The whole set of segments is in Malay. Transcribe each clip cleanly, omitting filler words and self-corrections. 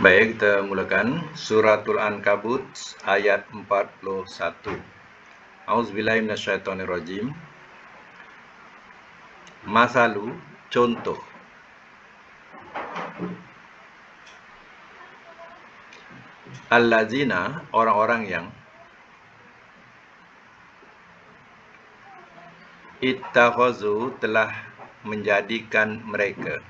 Baik, kita mulakan Suratul Ankabut ayat 41. Auzubillahi minasyaitonirrajim. Masalu, contoh. Allazina, orang-orang yang ittakhazu, telah menjadikan mereka,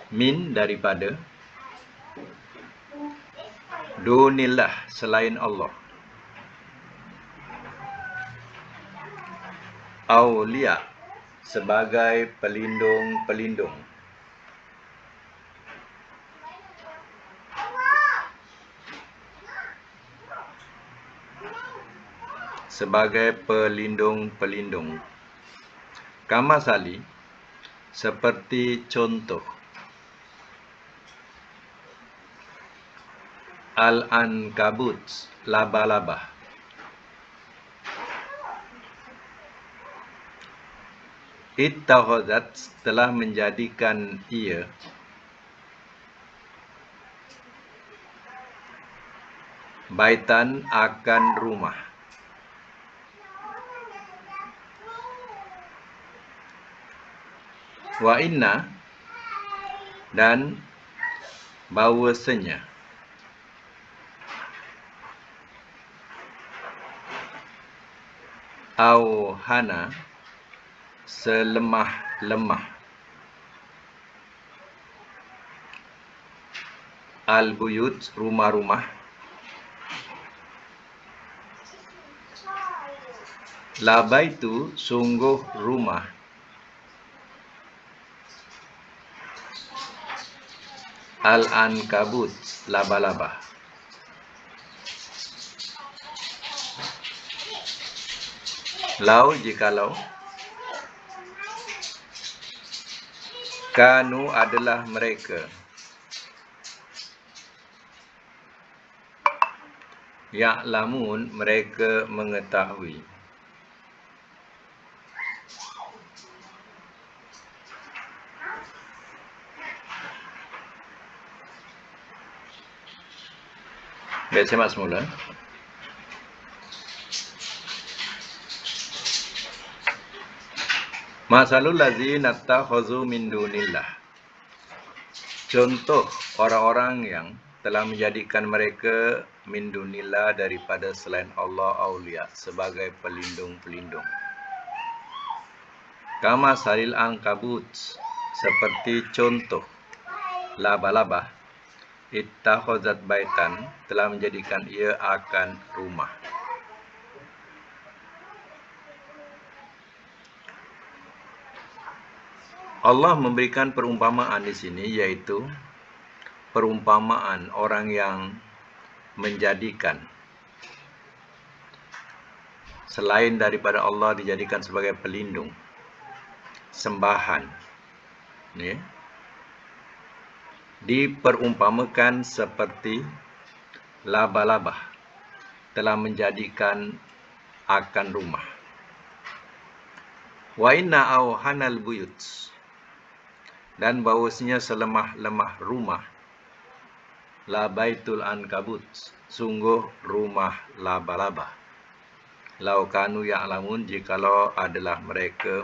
min, daripada, dunillah, selain Allah, aulia, sebagai pelindung-pelindung, kamasali, seperti contoh, al-ankabut, laba-laba, ittakhazat, telah menjadikan ia, baitan, akan rumah, wa inna, dan bahwasanya, auhana, selemah-lemah, al-buyut, rumah-rumah, labaitu, sungguh rumah, al-ankabut, laba-laba. Lau, jikalau, kanu, adalah mereka, ya'lamun, mereka mengetahui. Baik, simak semula. Masalul ladzina attakhazu min dunillah. Contoh orang-orang yang telah menjadikan mereka min dunillah, daripada selain Allah, aulia, sebagai pelindung-pelindung. Kama salil ankabut, seperti contoh laba-laba, ittakhazat baitan, telah menjadikan ia akan rumah. Allah memberikan perumpamaan di sini, yaitu perumpamaan orang yang menjadikan selain daripada Allah, dijadikan sebagai pelindung, sembahan, ya, diperumpamakan seperti laba-laba telah menjadikan akan rumah. Wa inna auhanal buyut, dan bahwasanya selemah-lemah rumah, labaitul ankabut, sungguh rumah laba-laba. Lau kanu ya'lamun, jikalau adalah mereka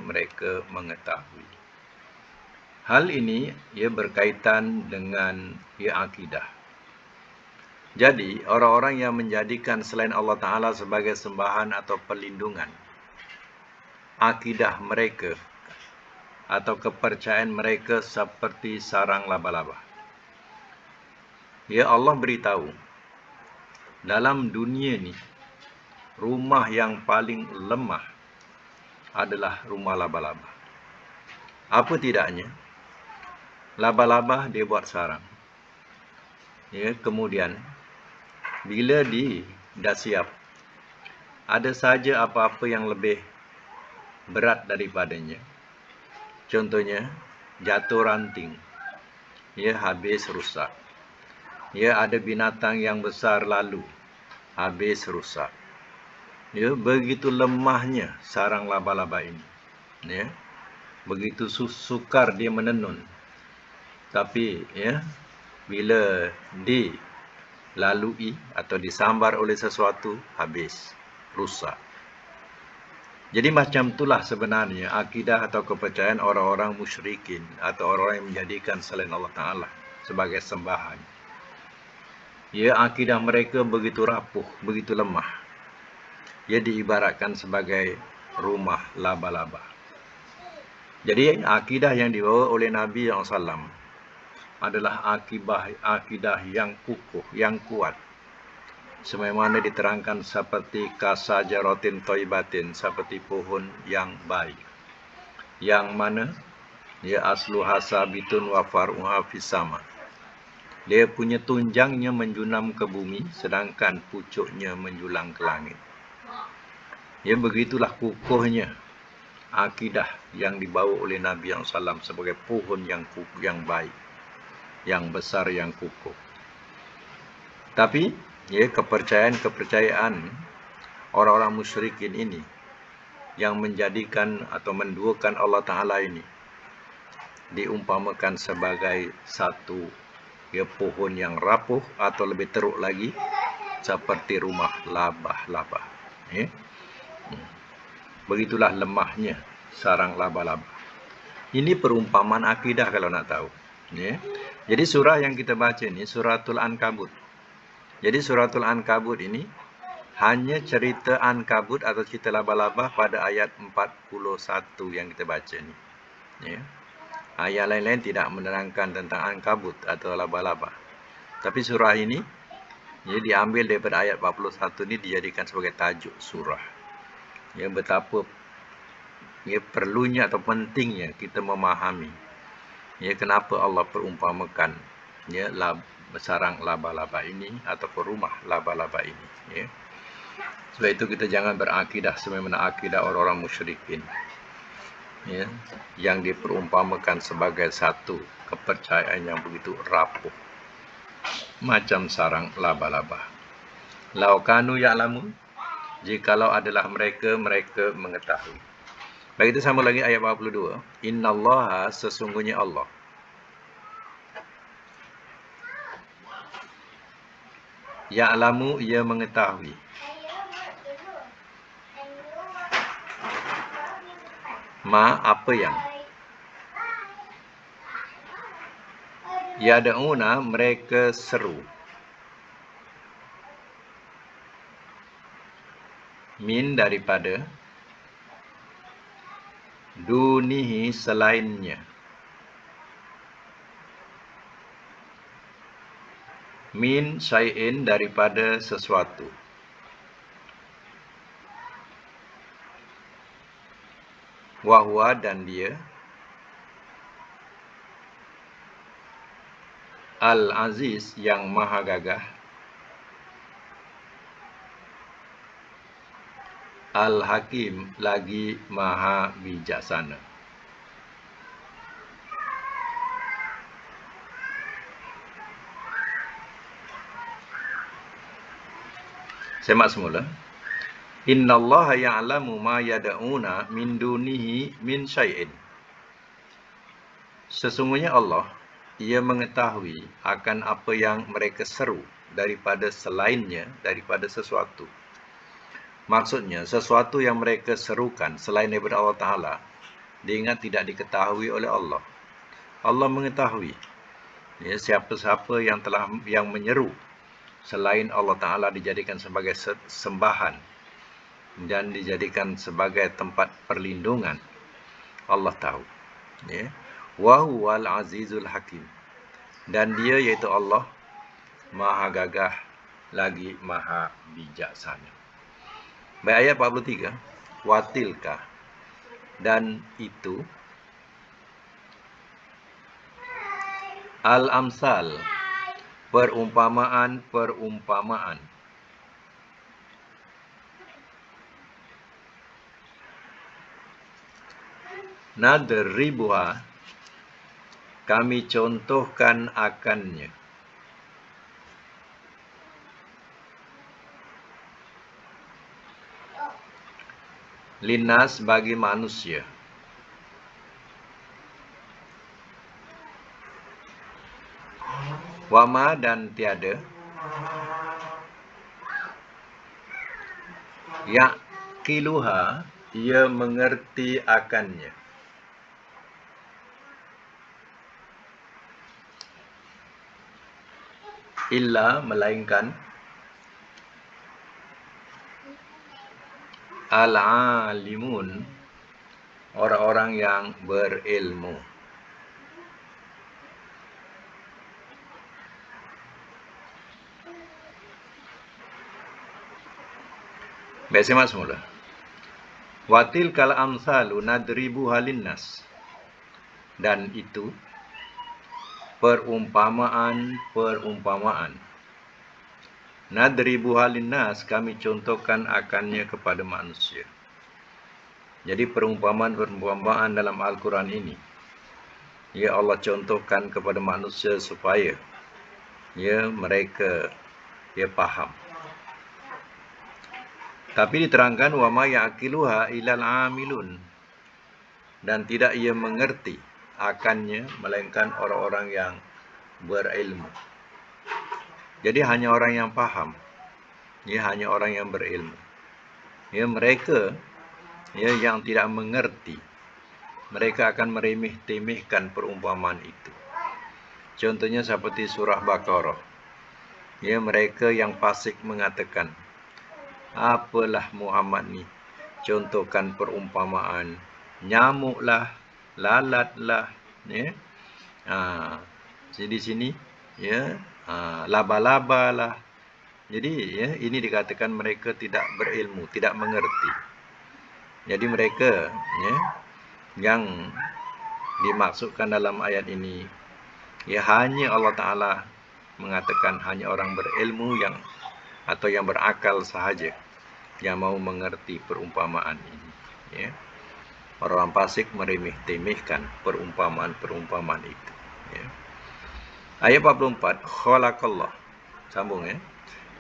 mengetahui. Hal ini ia berkaitan dengan akidah. Jadi orang-orang yang menjadikan selain Allah Ta'ala sebagai sembahan atau perlindungan, akidah mereka atau kepercayaan mereka seperti sarang laba-laba. Ya, Allah beritahu, dalam dunia ni, rumah yang paling lemah adalah rumah laba-laba. Apa tidaknya, laba-laba dia buat sarang. Ya, kemudian bila dah siap, ada saja apa-apa yang lebih berat daripadanya. Contohnya, jatuh ranting, ya, habis rusak. Ya, ada binatang yang besar lalu, habis rusak. Ya, begitu lemahnya sarang laba-laba ini. Ya. Begitu sukar dia menenun. Tapi ya, bila dilalui atau disambar oleh sesuatu, habis, rusak. Jadi macam itulah sebenarnya akidah atau kepercayaan orang-orang musyrikin atau orang yang menjadikan selain Allah Ta'ala sebagai sembahan. Ya, akidah mereka begitu rapuh, begitu lemah. Ia diibaratkan sebagai rumah laba-laba. Jadi akidah yang dibawa oleh Nabi SAW adalah akidah yang kukuh, yang kuat. Sebagaimana diterangkan seperti kasajaratin toibatin, seperti pohon yang baik. Yang mana dia asluha sabitun wa far'uha fis sama. Dia punya tunjangnya menjunam ke bumi, sedangkan pucuknya menjulang ke langit. Ya, begitulah kukuhnya akidah yang dibawa oleh Nabi SAW sebagai pohon yang kukuh, yang baik, yang besar, yang kukuh. Tapi ya, kepercayaan orang-orang musyrikin ini yang menjadikan atau menduakan Allah Ta'ala ini diumpamakan sebagai satu ya, pohon yang rapuh atau lebih teruk lagi seperti rumah laba-laba. Ya. Begitulah lemahnya sarang laba-laba. Ini perumpamaan akidah kalau nak tahu. Ya. Jadi surah yang kita baca ini suratul Ankabut. Jadi suratul Ankabut ini hanya cerita Ankabut atau cerita laba-laba pada ayat 41 yang kita baca ini. Ya. Ayat lain-lain tidak menerangkan tentang Ankabut atau laba-laba. Tapi surah ini ya, diambil daripada ayat 41 ini dijadikan sebagai tajuk surah. Ya, betapa ya, perlunya atau pentingnya kita memahami ya, kenapa Allah perumpamakan ya, sarang laba-laba ini ataupun rumah laba-laba ini. Ya. Sebab itu kita jangan berakidah sebagaimana akidah orang-orang musyrikin. Ya, yang diperumpamakan sebagai satu kepercayaan yang begitu rapuh macam sarang laba-laba. Laukanu ya'lamun, jikalau adalah mereka mengetahui. Baik, kita sambung lagi ayat 42. Innallaha, sesungguhnya Allah. Ya'lamu, ia mengetahui. Ma, apa yang. Yada'una, mereka seru. Min, daripada. Dunihi, selainnya. Min syai'in, daripada sesuatu. Wahwa, dan dia. Al-Aziz, yang maha gagah. Al-Hakim, lagi maha bijaksana. Semak semula. Innallaha ya'lamu ma yada'una min dunihi min syai'in. Sesungguhnya Allah, ia mengetahui akan apa yang mereka seru daripada selainnya, daripada sesuatu. Maksudnya, sesuatu yang mereka serukan selain daripada Allah Ta'ala, diingat tidak diketahui oleh Allah. Allah mengetahui ya, siapa-siapa yang menyeru selain Allah Ta'ala dijadikan sebagai sembahan dan dijadikan sebagai tempat perlindungan. Allah tahu. Ya. Wa huwal azizul hakim. Dan dia iaitu Allah maha gagah lagi maha bijaksana. Baik, ayat 43. Watilka, dan itu al-amsal, perumpamaan. Nadribuha, kami contohkan akannya. Linnas, bagi manusia. Wama dan tiada. Yaqiluha, ia mengerti akannya. Illa, melainkan. Al-alimun, orang-orang yang berilmu. Baik, saya masuk mula. Watil kal amsalu nadribu halinnas. Dan itu perumpamaan. Nadribu halinnas, kami contohkan akannya kepada manusia. Jadi perumpamaan dalam Al-Quran ini, ya Allah contohkan kepada manusia supaya mereka faham. Tapi diterangkan wama ya'qiluha ilal amilun, dan tidak ia mengerti akannya melainkan orang-orang yang berilmu. Jadi hanya orang yang faham, hanya orang yang berilmu. Mereka yang tidak mengerti, mereka akan meremeh-temehkan perumpamaan itu. Contohnya seperti surah Baqarah. Mereka yang fasik mengatakan, apalah Muhammad ni, contohkan perumpamaan, nyamuklah, lalatlah, di sini, laba-laba lah. Jadi, ini dikatakan mereka tidak berilmu, tidak mengerti. Jadi mereka, yang dimaksudkan dalam ayat ini, hanya Allah Ta'ala mengatakan hanya orang berilmu atau yang berakal sahaja yang mau mengerti perumpamaan ini. Orang fasik meremeh-temehkan perumpamaan itu. Ayat 44, khalaqallah. Sambung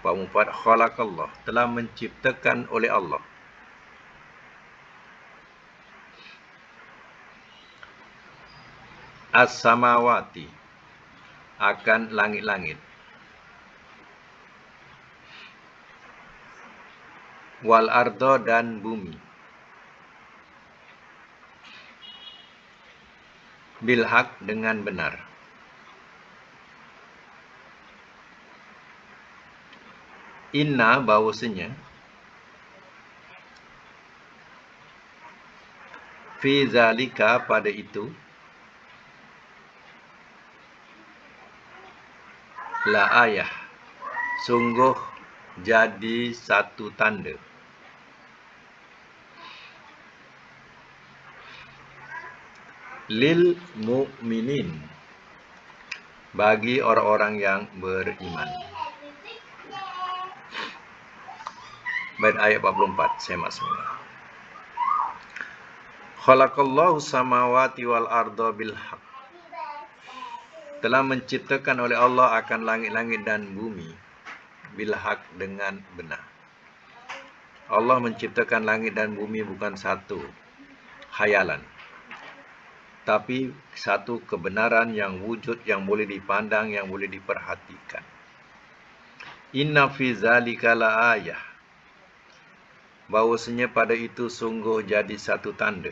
44, khalaqallah, telah menciptakan oleh Allah. As-samawati, akan langit-langit. Wal ardo, dan bumi. Bilhaq, dengan benar. Inna, bahwasanya, fi zalika, pada itu, la ayah, sungguh jadi satu tanda. Lil mu'minin, bagi orang-orang yang beriman. Baik, ayat 44, saya masuk. Khalaqallahu samawati wal arda bil haq, telah menciptakan oleh Allah akan langit-langit dan bumi bil haq, dengan benar. Allah menciptakan langit dan bumi bukan satu khayalan, tapi satu kebenaran yang wujud, yang boleh dipandang, yang boleh diperhatikan. Inna fi zalika la ayah, bahwasanya pada itu sungguh jadi satu tanda,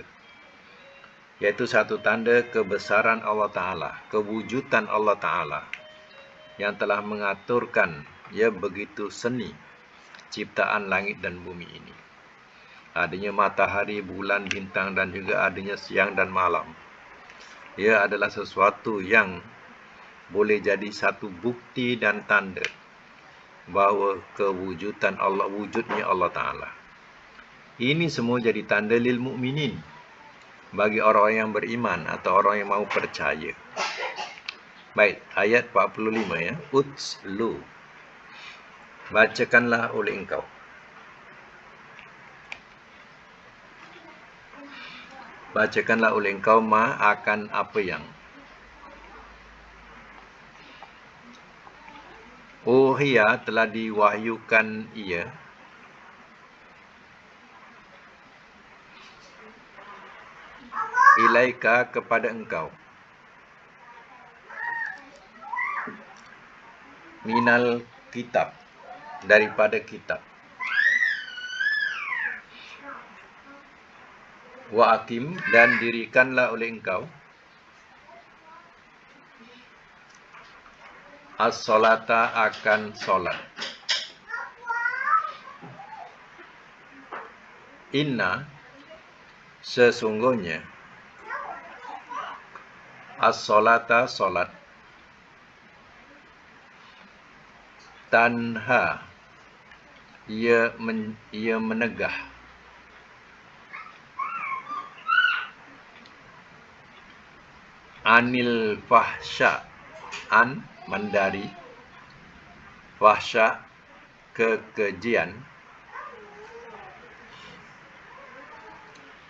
yaitu satu tanda kebesaran Allah Ta'ala, kewujudan Allah Ta'ala, yang telah mengaturkan begitu seni ciptaan langit dan bumi ini. Adanya matahari, bulan, bintang, dan juga adanya siang dan malam. Ia adalah sesuatu yang boleh jadi satu bukti dan tanda bahawa kewujudan Allah, wujudnya Allah Ta'ala. Ini semua jadi tanda lil mu'minin, bagi orang yang beriman atau orang yang mau percaya. Baik, ayat 45 Utslu, bacakanlah oleh engkau. Bacakanlah oleh engkau akan apa yang Uhiya, telah diwahyukan ia, ilaika, kepada engkau, minal kitab, daripada kitab. Wa aqim, dan dirikanlah oleh engkau as-solata, akan solat. Inna, sesungguhnya, as-solata, solat, tanha, ia menegah, anil fahsya, dari fahsya, kekejian,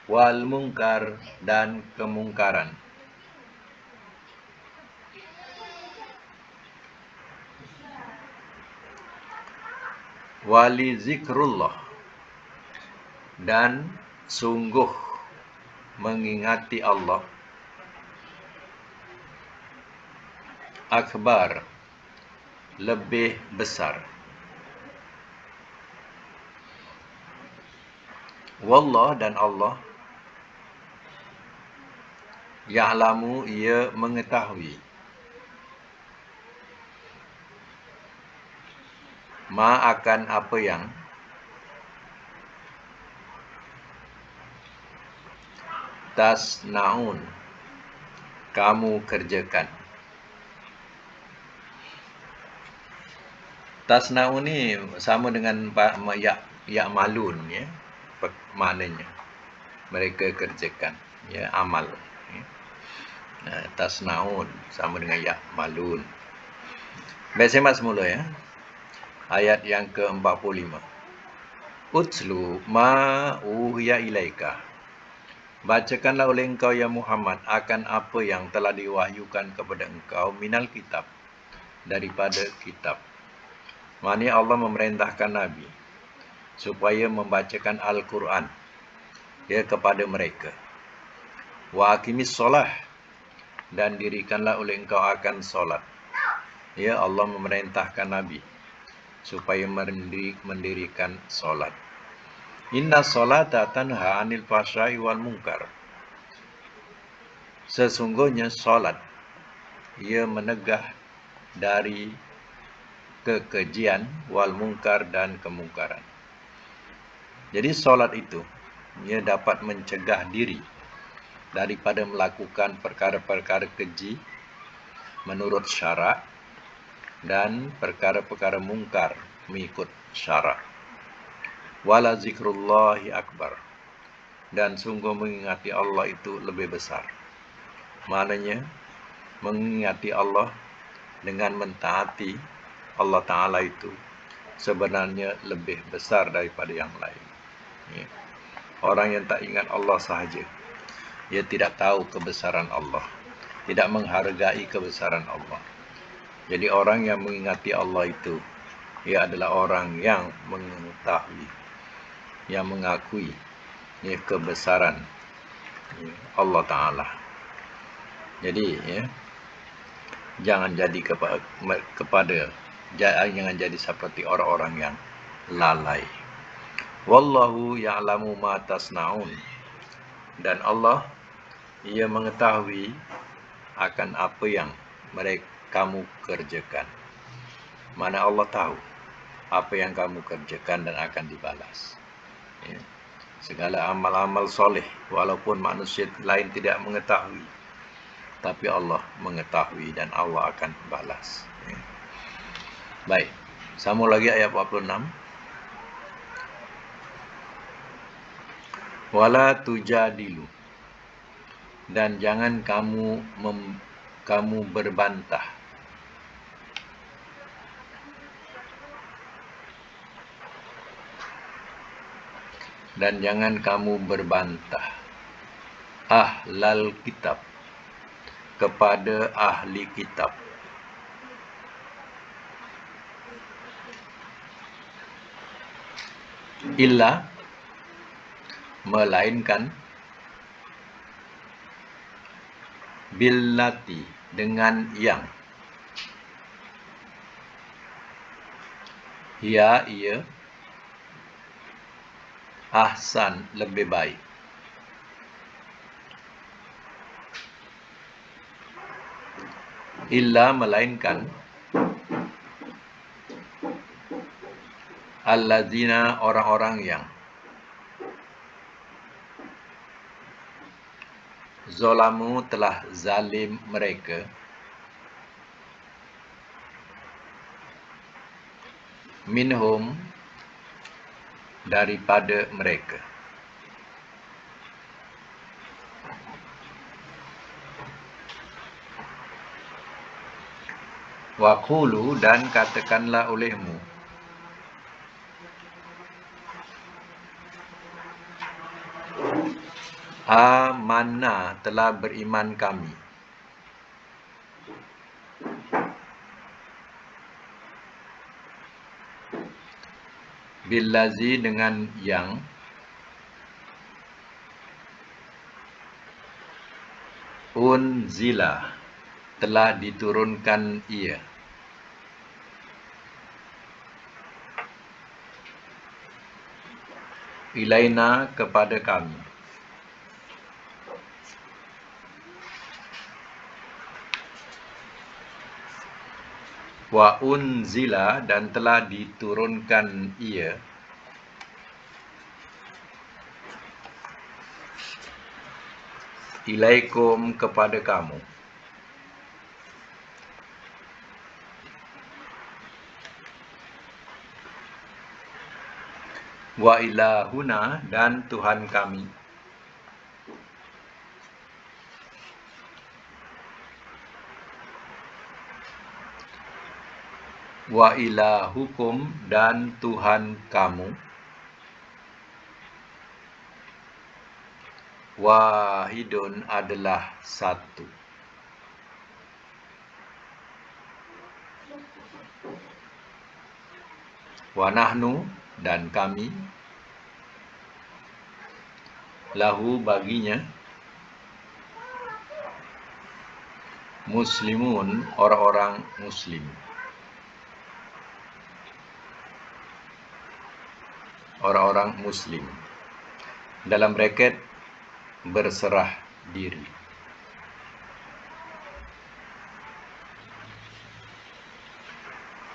wal mungkar, dan kemungkaran. Wali zikrullah, dan sungguh mengingati Allah, akbar, lebih besar. Wallah, dan Allah, ya'lamu, ia mengetahui, ma, akan apa yang, tasnaun, kamu kerjakan. Tasnaun ni sama dengan ya'malun, ya, maknanya mereka kerjakan, ya, amal, ya. Tasnaun sama dengan ya'malun. Baik, semak semula, ya. Ayat yang ke-45. Utslu ma uhiya ilaika, bacakanlah oleh engkau ya Muhammad akan apa yang telah diwahyukan kepada engkau, minal kitab, daripada kitab. Maksudnya Allah memerintahkan Nabi supaya membacakan Al-Quran, ya, kepada mereka. Wa aqimis solah, dan dirikanlah oleh engkau akan solat. Ya, Allah memerintahkan Nabi supaya mendirikan solat. Inna solata tanha anil fahsya'i wal munkar, sesungguhnya solat ia menegah dari kekejian, wal munkar, dan kemungkaran. Jadi solat itu ia dapat mencegah diri daripada melakukan perkara-perkara keji menurut syarak dan perkara-perkara mungkar mengikut syarak. Wala zikrullahi akbar, dan sungguh mengingati Allah itu lebih besar. Maknanya mengingati Allah dengan mentaati Allah Ta'ala itu sebenarnya lebih besar daripada yang lain, ya. Orang yang tak ingat Allah sahaja, dia tidak tahu kebesaran Allah, tidak menghargai kebesaran Allah. Jadi orang yang mengingati Allah itu, ia adalah orang yang mengetahui, yang mengakui, ya, kebesaran, ya, Allah Ta'ala. Jadi, ya, jangan jadi jangan jadi seperti orang-orang yang lalai. Wallahu ya'lamu ma tasnaun, dan Allah, ia mengetahui akan apa yang kamu kerjakan. Mana Allah tahu apa yang kamu kerjakan dan akan dibalas, ya. Segala amal-amal soleh, walaupun manusia lain tidak mengetahui, tapi Allah mengetahui dan Allah akan balas, ya. Baik, sambung lagi ayat 46. Wala tujadilu, dan jangan kamu berbantah, dan jangan kamu berbantah, ahlal kitab, kepada ahli kitab, illa, melainkan, billati, dengan yang, ia ahsan lebih baik. Illa melainkan allazina orang-orang yang zolamu telah zalim mereka minhum daripada mereka. Waqulu dan katakanlah olehmu amanna telah beriman kami. Billazi dengan yang unzila telah diturunkan ia. Ilaina kepada kami. Wa unzila dan telah diturunkan ia ilaikum kepada kamu. Wa ilahuna dan Tuhan kami. Wa ilahukum dan Tuhan kamu. Wahidun adalah satu. Wa nahnu dan kami. Lahu baginya. Muslimun orang-orang muslim. Orang-orang muslim. Dalam bracket berserah diri.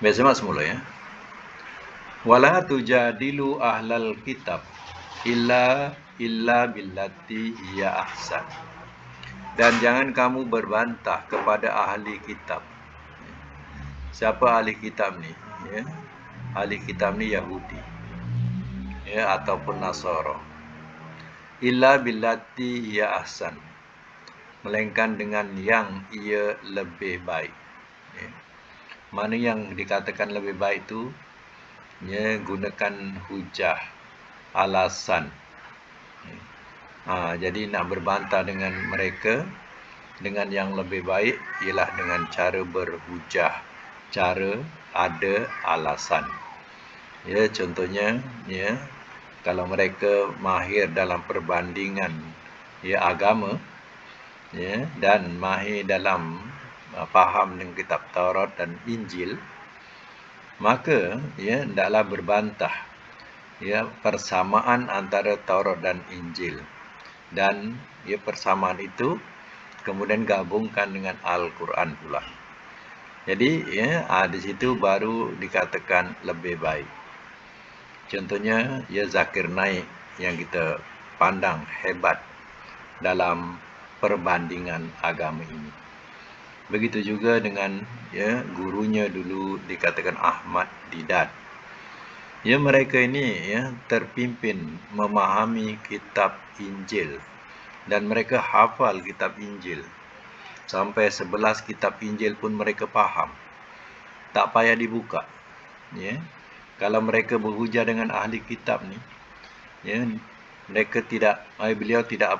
Baik, semak semula ya. Wala tujadilu ahlal kitab illa billati hiya ahsan. Dan jangan kamu berbantah kepada ahli kitab. Siapa ahli kitab ni? Ya. Ahli kitab ni Yahudi. Ya, ataupun Nasara. Illa billati hiya ahsan. Melainkan dengan yang ia lebih baik. Ya. Mana yang dikatakan lebih baik tu? Ya, gunakan hujah, alasan. Jadi nak berbantah dengan mereka dengan yang lebih baik ialah dengan cara berhujah, cara ada alasan. Ya, contohnya ya, kalau mereka mahir dalam perbandingan ya agama ya dan mahir dalam faham dengan kitab Taurat dan Injil, maka ya hendaklah berbantah ya persamaan antara Taurat dan Injil, dan ya persamaan itu kemudian gabungkan dengan Al-Quran pula. Jadi ya di situ baru dikatakan lebih baik. Contohnya ya Zakir Naik yang kita pandang hebat dalam perbandingan agama ini. Begitu juga dengan ya gurunya dulu dikatakan Ahmad Didat. Ya, mereka ini ya terpimpin memahami kitab Injil dan mereka hafal kitab Injil. Sampai 11 kitab Injil pun mereka faham. Tak payah dibuka. Ya. Kalau mereka berhujah dengan ahli kitab ni, ya, mereka tidak, beliau tidak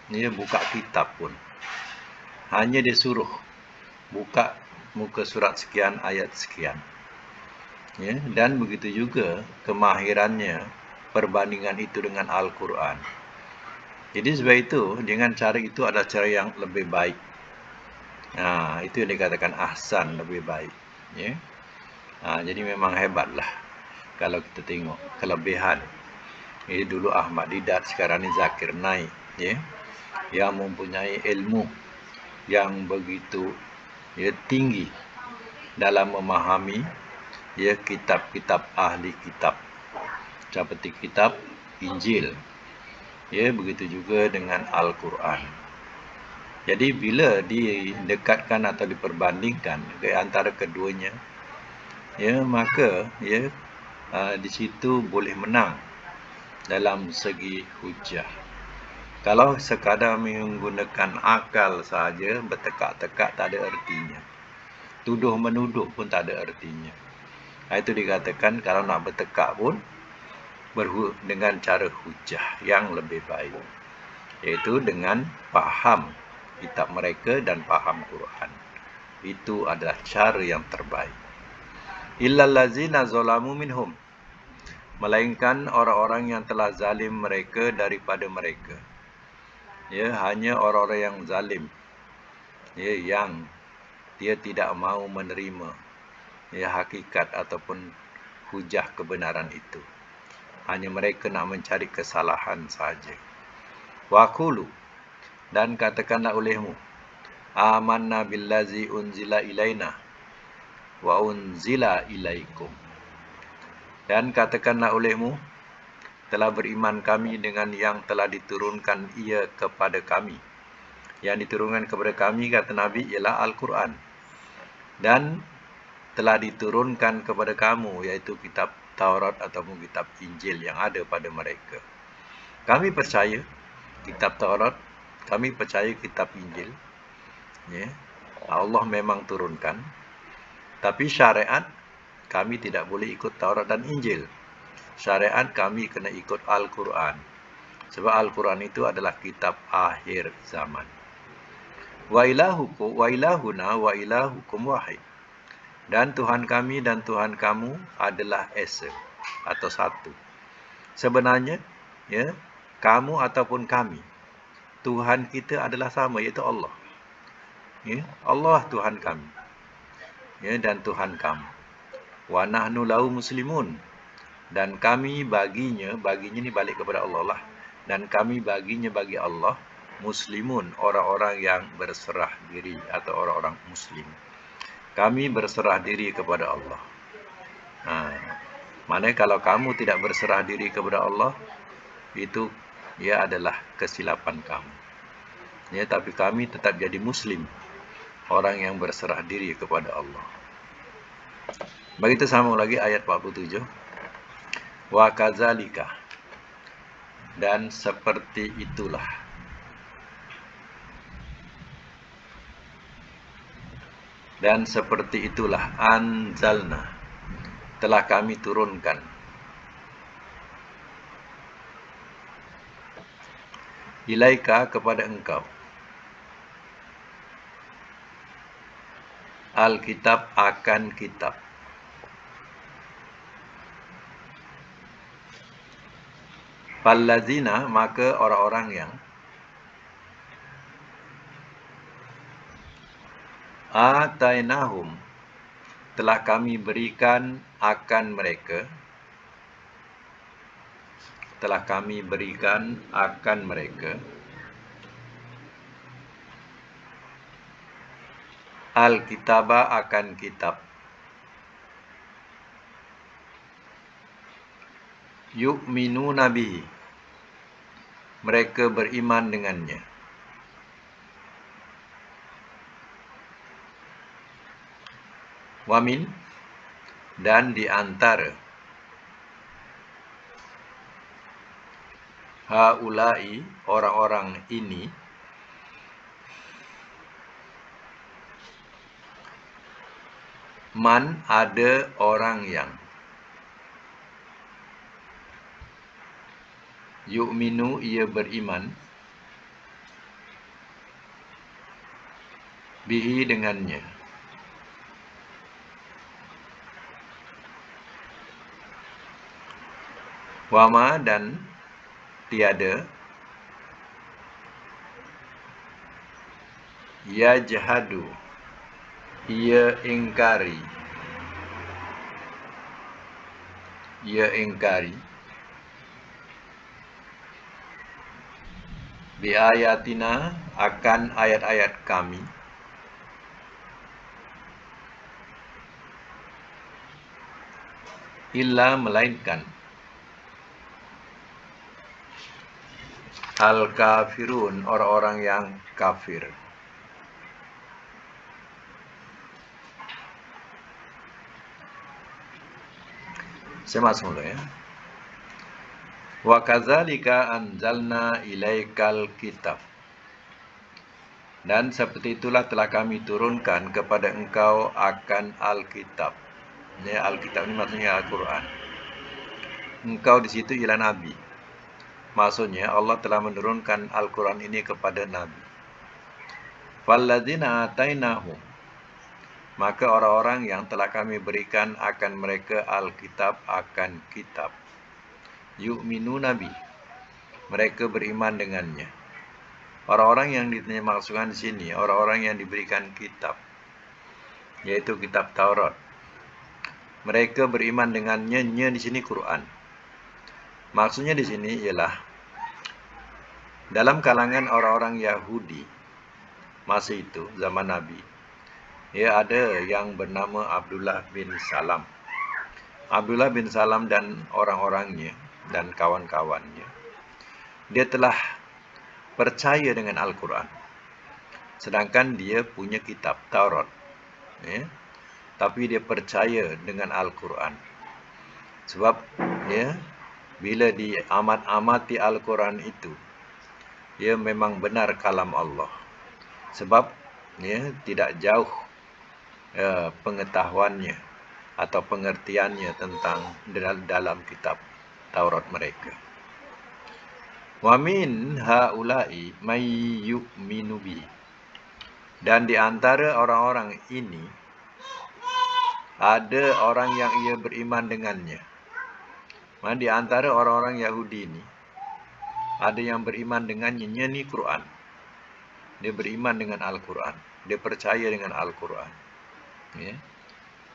ya, buka kitab pun. Hanya disuruh buka muka surat sekian, ayat sekian. Ya, dan begitu juga kemahirannya perbandingan itu dengan Al-Quran. Jadi sebab itu dengan cara itu adalah cara yang lebih baik. Itu yang dikatakan ahsan, lebih baik. Ya. Jadi memang hebatlah kalau kita tengok kelebihan. Dulu Ahmad Didat, sekarang ni Zakir Naik, yang mempunyai ilmu yang begitu tinggi dalam memahami kitab-kitab ahli kitab seperti kitab Injil, begitu juga dengan Al-Quran. Jadi bila didekatkan atau diperbandingkan ke antara keduanya, maka di situ boleh menang dalam segi hujah. Kalau sekadar menggunakan akal saja, bertekak-tekak, tak ada artinya. Tuduh-menuduh pun tak ada artinya. Itu dikatakan kalau nak bertekak pun dengan cara hujah yang lebih baik, iaitu dengan faham kitab mereka dan faham Quran. Itu adalah cara yang terbaik. Illal ladzina zalamu minhum, melainkan orang-orang yang telah zalim mereka daripada mereka. Hanya orang-orang yang zalim, yang dia tidak mahu menerima hakikat ataupun hujah kebenaran itu. Hanya mereka nak mencari kesalahan saja. Waqulu, dan katakanlah olehmu, amanna billazi unzila ilaina wa unzila ilaikum. Dan katakanlah olehmu, telah beriman kami dengan yang telah diturunkan ia kepada kami. Yang diturunkan kepada kami, kata Nabi, ialah Al-Quran. Dan telah diturunkan kepada kamu, iaitu kitab Taurat ataupun kitab Injil yang ada pada mereka. Kami percaya kitab Taurat, kami percaya kitab Injil. Allah memang turunkan. Tapi syariat, kami tidak boleh ikut Taurat dan Injil. Syariat kami kena ikut Al-Quran. Sebab Al-Quran itu adalah kitab akhir zaman. Wa ilahuna wa ilahukum wahid. Dan Tuhan kami dan Tuhan kamu adalah esa atau satu. Sebenarnya, kamu ataupun kami, Tuhan kita adalah sama, iaitu Allah. Allah Tuhan kami, dan Tuhan kamu. Wa nahnu lahu muslimun, dan kami baginya ni balik kepada Allah lah. Dan kami baginya bagi Allah muslimun, orang-orang yang berserah diri atau orang-orang muslim. Kami berserah diri kepada Allah. Maknanya kalau kamu tidak berserah diri kepada Allah, itu adalah kesilapan kamu. Tapi kami tetap jadi muslim, orang yang berserah diri kepada Allah. Begitu sambung lagi ayat 47. Wa kadzalika, dan seperti itulah. Dan seperti itulah anzalna, telah kami turunkan. Ilaika, kepada engkau. Alkitab, akan kitab. Fallazina, maka orang-orang yang atainahum, telah kami berikan akan mereka. Telah kami berikan akan mereka Al-Kitaba, akan kitab. Yu'minuna bihi, mereka beriman dengannya. Wamin, dan di antara haulai, orang-orang ini, man, ada orang yang yu'minu, ia beriman, bihi, dengannya. Wama, dan tiada, yajhadu, ia ingkari, ia ingkari bi ayatina akan ayat-ayat kami illa melainkan al-kafirun, orang-orang yang kafir. Saya masuk dulu ya. Wa kadzalika anzalna ilaikal kitab. Dan seperti itulah telah kami turunkan kepada engkau akan Alkitab. Ini Alkitab ini maksudnya Al-Quran. Engkau di situ ialah Nabi. Maksudnya Allah telah menurunkan Al-Quran ini kepada Nabi. Walladzina atainahum, maka orang-orang yang telah kami berikan akan mereka Alkitab, akan kitab. Yu'minu Nabi, mereka beriman dengannya. Orang-orang yang dimaksudkan di sini, orang-orang yang diberikan kitab, yaitu kitab Taurat. Mereka beriman dengannya, nya di sini Quran. Maksudnya di sini ialah dalam kalangan orang-orang Yahudi masa itu, zaman Nabi, ya ada yang bernama Abdullah bin Salam. Abdullah bin Salam dan orang-orangnya dan kawan-kawannya, dia telah percaya dengan Al-Quran. Sedangkan dia punya kitab Taurat. Ya. Tapi dia percaya dengan Al-Quran. Sebab ya, bila diamat-amati Al-Quran itu, ia memang benar kalam Allah. Sebab ya, tidak jauh pengetahuannya atau pengertiannya tentang dalam kitab Taurat mereka. Wa min haula'i may yu'minu bi. Dan di antara orang-orang ini ada orang yang ia beriman dengannya. Di antara orang-orang Yahudi ini ada yang beriman dengannya, ini Quran. Dia beriman dengan Al-Quran. Dia percaya dengan Al-Quran. Ya.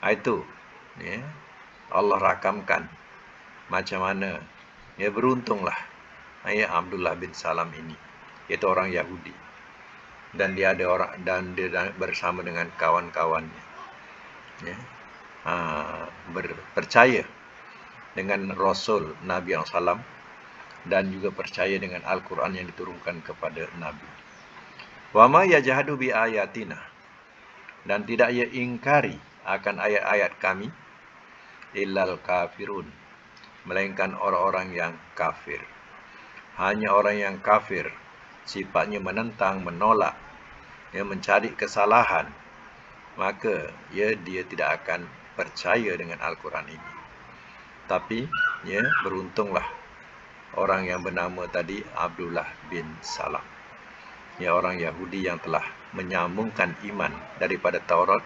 Itu ya, Allah rakamkan macam mana ya, beruntunglah ayah Abdullah bin Salam ini, yaitu orang Yahudi, dan dia bersama dengan kawan-kawannya, ya, percaya dengan Rasul Nabi SAW dan juga percaya dengan Al-Quran yang diturunkan kepada Nabi. Wa ma yajhadu bi ayatina, dan tidak ia ingkari akan ayat-ayat kami illal kafirun, melainkan orang-orang yang kafir. Hanya orang yang kafir, sifatnya menentang, menolak, yang mencari kesalahan, maka dia tidak akan percaya dengan Al-Quran ini. Tapi ya, beruntunglah orang yang bernama tadi Abdullah bin Salam, ya, orang Yahudi yang telah menyambungkan iman daripada Taurat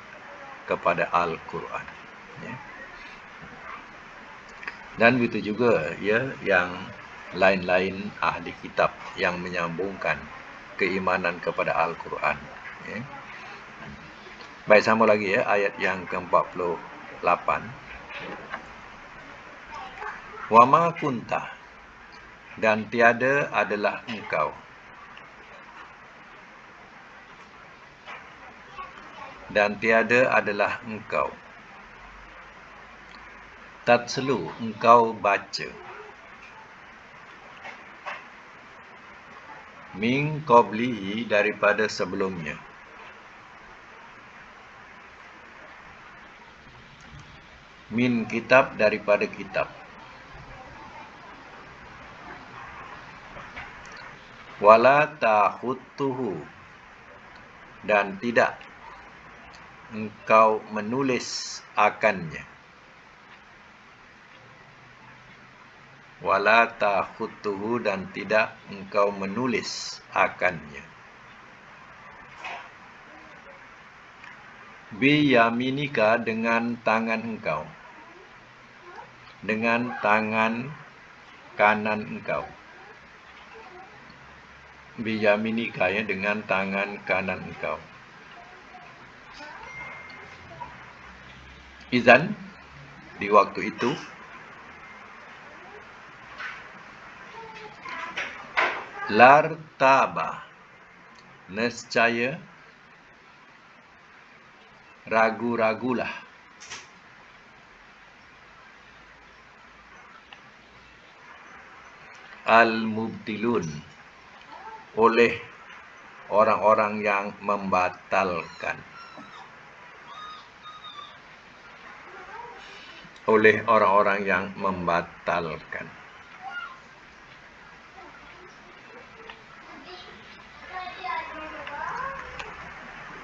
kepada Al-Quran. Ya. Dan begitu juga ya, yang lain-lain ahli kitab yang menyambungkan keimanan kepada Al-Quran. Ya. Baik, sama lagi ya, ayat yang ke-48. Wa ma kunta, dan tiada adalah engkau. Dan tiada adalah engkau. Tatslu, engkau baca. Min qablihi, daripada sebelumnya. Min kitab, daripada kitab. Wala ta'khutuhu, dan tidak engkau menulis akannya. Wala ta'khutuhu, dan tidak engkau menulis akannya. Bi yaminika, dengan tangan engkau. Dengan tangan kanan engkau. Bi yaminika, ya, dengan tangan kanan engkau. Izan, di waktu itu, Lartaba, nescaya ragu-ragulah. Al-mubtilun, oleh orang-orang yang membatalkan. Oleh orang-orang yang membatalkan.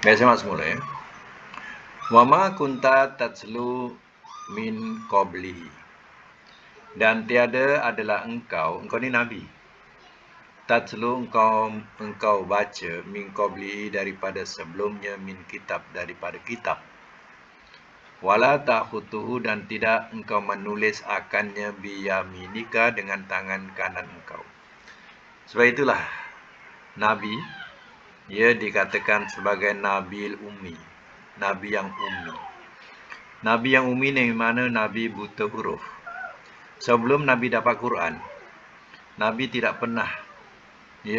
Biasa mas semula ya. Wa ma kunta tatslu min qablihi. Dan tiada adalah engkau ni nabi. Tatslu engkau baca min qablihi daripada sebelumnya, min kitab daripada kitab. Wala ta'khutuhu, dan tidak engkau menulis akannya biyaminika dengan tangan kanan engkau. Sebab itulah nabi ia dikatakan sebagai Nabil Ummi, Nabi yang ummi. Nabi yang ummi ni mana Nabi buta huruf. Sebelum Nabi dapat Quran, Nabi tidak pernah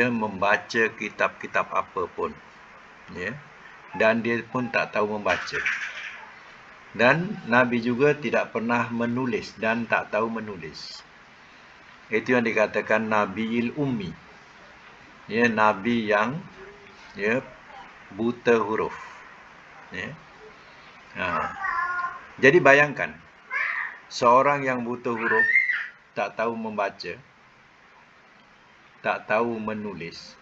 membaca kitab-kitab apa pun. Dan dia pun tak tahu membaca. Dan Nabi juga tidak pernah menulis dan tak tahu menulis. Itu yang dikatakan Nabil Ummi. Nabi yang buta huruf. Jadi bayangkan, seorang yang buta huruf, tak tahu membaca, tak tahu menulis,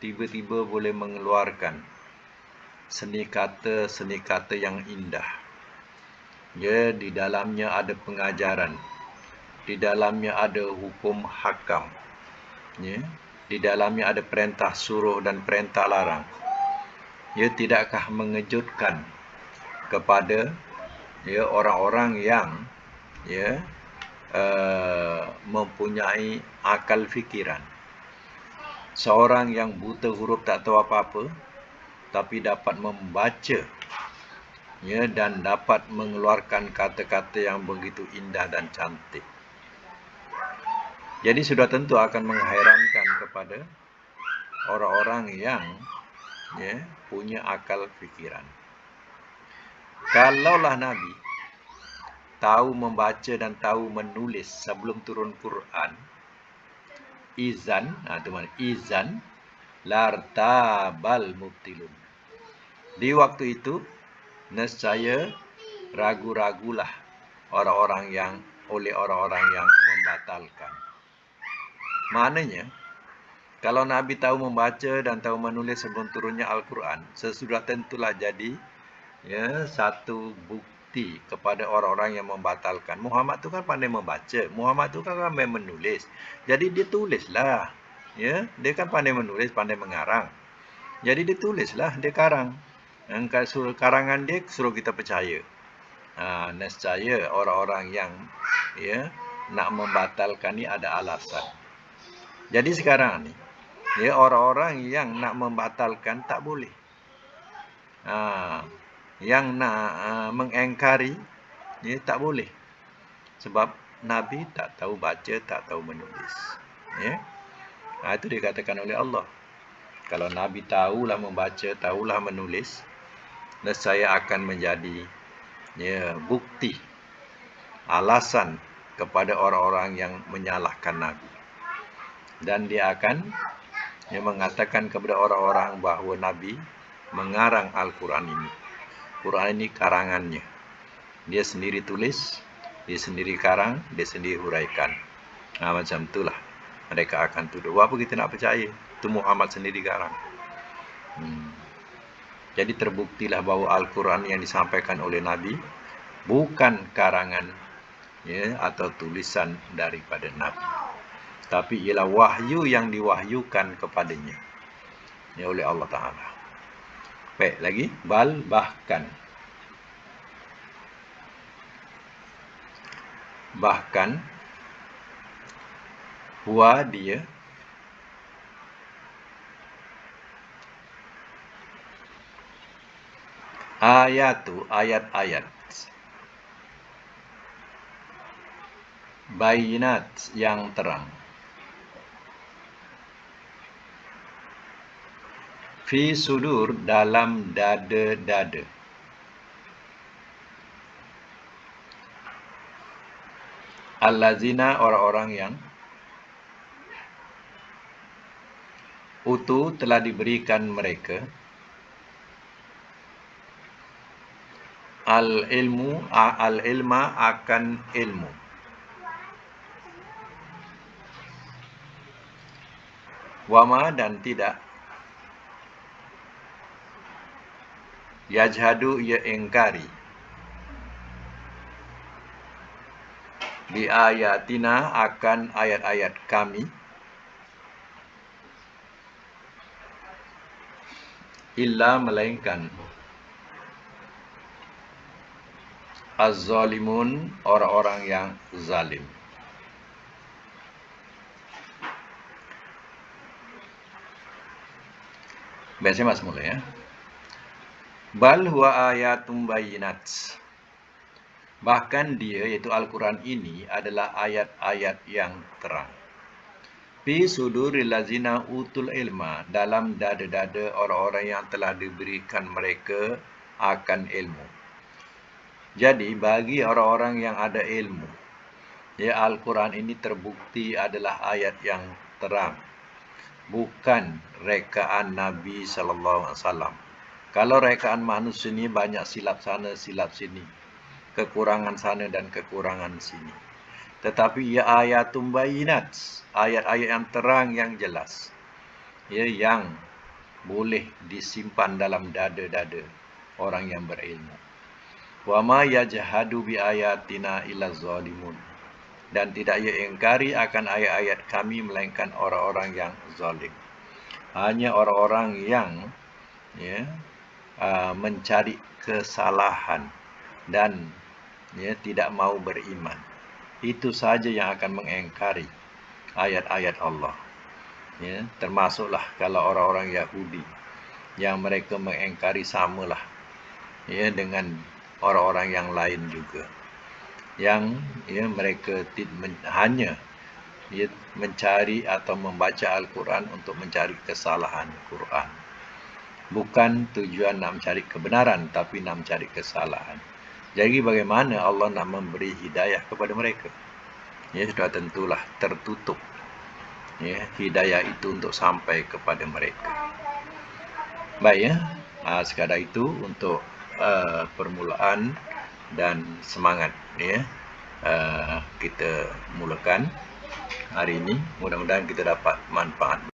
tiba-tiba boleh mengeluarkan seni kata yang indah. Di dalamnya ada pengajaran, di dalamnya ada hukum hakam, di dalamnya ada perintah suruh dan perintah larang. Tidakkah mengejutkan kepada orang-orang yang mempunyai akal fikiran. Seorang yang buta huruf tak tahu apa-apa, tapi dapat membaca dan dapat mengeluarkan kata-kata yang begitu indah dan cantik. Jadi sudah tentu akan menghairankan kepada orang-orang yang punya akal fikiran. Kalaulah Nabi tahu membaca dan tahu menulis sebelum turun Quran, izan lartabal mubtilun. Di waktu itu nescaya ragu-ragulah orang-orang yang membatalkan. Maknanya, kalau Nabi tahu membaca dan tahu menulis sebelum turunnya Al-Quran, sesudah tentulah jadi satu bukti kepada orang-orang yang membatalkan. Muhammad tu kan pandai membaca, Muhammad tu kan pandai menulis. Jadi dia tulislah. Dia kan pandai menulis, pandai mengarang. Jadi dia tulislah, dia karang. Karangan dia suruh kita percaya. Nescaya orang-orang yang nak membatalkan ni ada alasan. Jadi sekarang ni orang-orang yang nak membatalkan tak boleh. Yang nak mengingkari tak boleh. Sebab Nabi tak tahu baca, tak tahu menulis. Itu dikatakan oleh Allah. Kalau Nabi tahulah membaca, tahulah menulis, nescaya akan menjadi bukti, alasan kepada orang-orang yang menyalahkan Nabi. Dan dia akan mengatakan kepada orang-orang bahawa Nabi mengarang Al-Quran ini. Quran ini karangannya. Dia sendiri tulis, dia sendiri karang, dia sendiri huraikan. Macam itulah mereka akan tuduh. Apa kita nak percaya? Itu Muhammad sendiri karang. Jadi terbuktilah bahawa Al-Quran yang disampaikan oleh Nabi bukan karangan atau tulisan daripada Nabi, tapi ialah wahyu yang diwahyukan kepadanya oleh Allah Ta'ala. Baik, lagi. Bahkan huwa dia ayat-ayat bayinat yang terang. Fi sudur, dalam dada-dada. Allazina, orang-orang yang utu, telah diberikan mereka al-ilma, akan ilmu. Wama, dan tidak yajhadu, ia ingkari bi ayatina, akan ayat-ayat kami, illa, melainkan az-zalimun, orang-orang yang zalim. Biasanya mas mulai ya. Bal huwa ayatum bayyinat. Bahkan dia, yaitu Al-Quran ini, adalah ayat-ayat yang terang. Fi suduril lazina utul ilma, dalam dada-dada orang-orang yang telah diberikan mereka akan ilmu. Jadi bagi orang-orang yang ada ilmu, ya, Al-Quran ini terbukti adalah ayat yang terang, bukan rekaan Nabi SAW. Kalau rekaan manusia ini banyak silap sana, silap sini, kekurangan sana dan kekurangan sini. Tetapi ya ayatum bayyinat, ayat-ayat yang terang, yang jelas, ya, yang boleh disimpan dalam dada-dada orang yang berilmu. Wa ma yajhadu bi ayatina illa zalimun, dan tidak ia ingkari akan ayat-ayat kami melainkan orang-orang yang zalim. Hanya orang-orang yang, ya, mencari kesalahan dan, ya, tidak mau beriman, itu saja yang akan mengingkari ayat-ayat Allah. Ya, termasuklah kalau orang-orang Yahudi yang mereka mengingkari, samalah, ya, dengan orang-orang yang lain juga, yang, ya, mereka hanya, ya, mencari atau membaca Al-Quran untuk mencari kesalahan Quran. Bukan tujuan nak mencari kebenaran, tapi nak mencari kesalahan. Jadi bagaimana Allah nak memberi hidayah kepada mereka? Ya, sudah tentulah tertutup, ya, hidayah itu untuk sampai kepada mereka. Baik, ya, sekadar itu untuk permulaan dan semangat, ya, kita mulakan hari ini. Mudah-mudahan kita dapat manfaat.